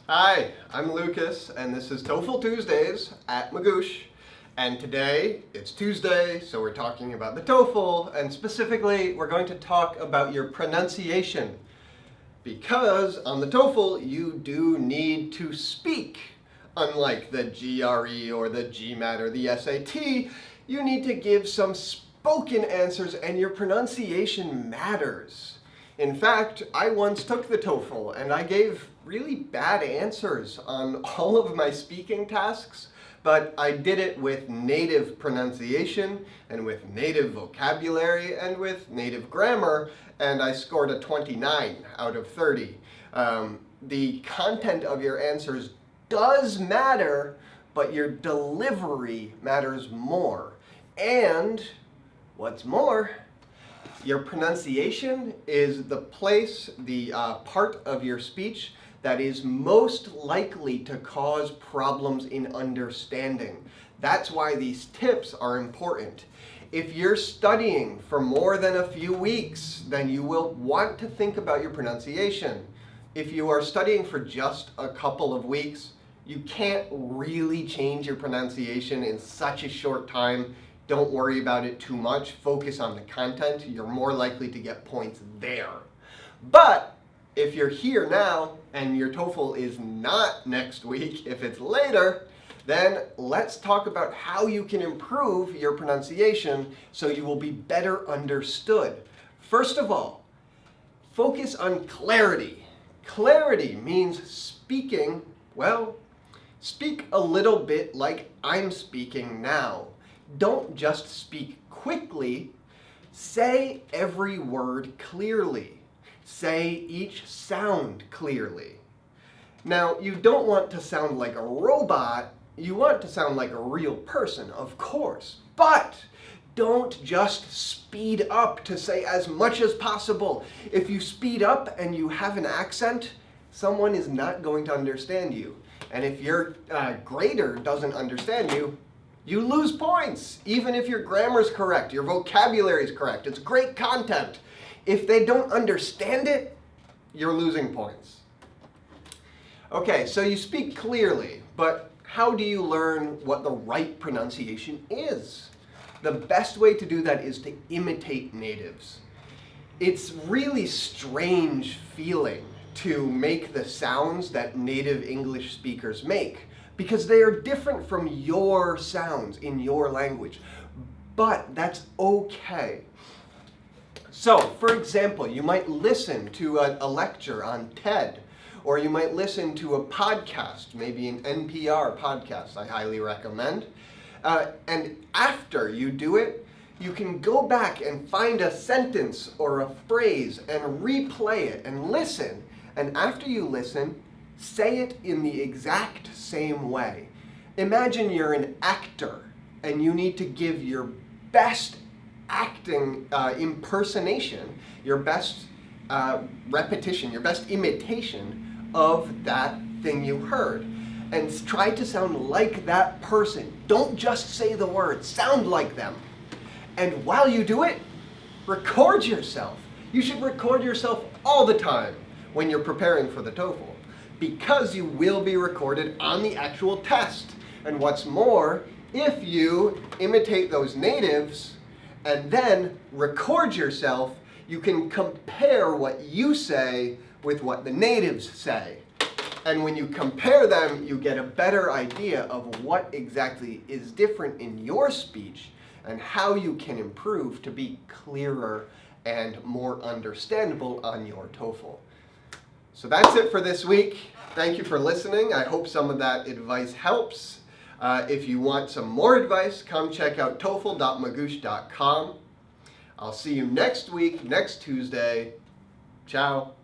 Hi, I'm Lucas, and this is TOEFL Tuesdays at Magoosh. And today, it's Tuesday, so we're talking about the TOEFL, and specifically, we're going to talk about your pronunciation. Because on the TOEFL, you do need to speak. Unlike the GRE or the GMAT or the SAT, you need to give some spoken answers, and your pronunciation matters. In fact, I once took the TOEFL and I gave really bad answers on all of my speaking tasks, but I did it with native pronunciation and with native vocabulary and with native grammar, and I scored a 29 out of 30. The content of your answers does matter, but your delivery matters more. And what's more, your pronunciation is the place, the part of your speech that is most likely to cause problems in understanding. That's why these tips are important. If you're studying for more than a few weeks, then you will want to think about your pronunciation. If you are studying for just a couple of weeks, you can't really change your pronunciation in such a short time. Don't worry about it too much. Focus on the content. You're more likely to get points there. But if you're here now and your TOEFL is not next week, if it's later, then let's talk about how you can improve your pronunciation so you will be better understood. First of all, focus on clarity. Clarity means speaking, well, speak a little bit like I'm speaking now. Don't just speak quickly. Say every word clearly. Say each sound clearly. Now, you don't want to sound like a robot. You want to sound like a real person, of course. But don't just speed up to say as much as possible. If you speed up and you have an accent, someone is not going to understand you. And if your grader doesn't understand you, you lose points, even if your grammar is correct, your vocabulary is correct. It's great content. If they don't understand it, you're losing points. Okay, so you speak clearly, but how do you learn what the right pronunciation is? The best way to do that is to imitate natives. It's really strange feeling to make the sounds that native English speakers make, because they are different from your sounds in your language. But that's okay. So, for example, you might listen to a lecture on TED, or you might listen to a podcast, maybe an NPR podcast I highly recommend. And after you do it, you can go back and find a sentence or a phrase and replay it and listen. And after you listen, say it in the exact same way. Imagine you're an actor and you need to give your best acting impersonation, your best repetition, your best imitation of that thing you heard. And try to sound like that person. Don't just say the words, sound like them. And while you do it, record yourself. You should record yourself all the time when you're preparing for the TOEFL, because you will be recorded on the actual test. And what's more, if you imitate those natives and then record yourself, you can compare what you say with what the natives say. And when you compare them, you get a better idea of what exactly is different in your speech and how you can improve to be clearer and more understandable on your TOEFL. So that's it for this week. Thank you for listening. I hope some of that advice helps. If you want some more advice, come check out TOEFL.magoosh.com. I'll see you next week, next Tuesday. Ciao.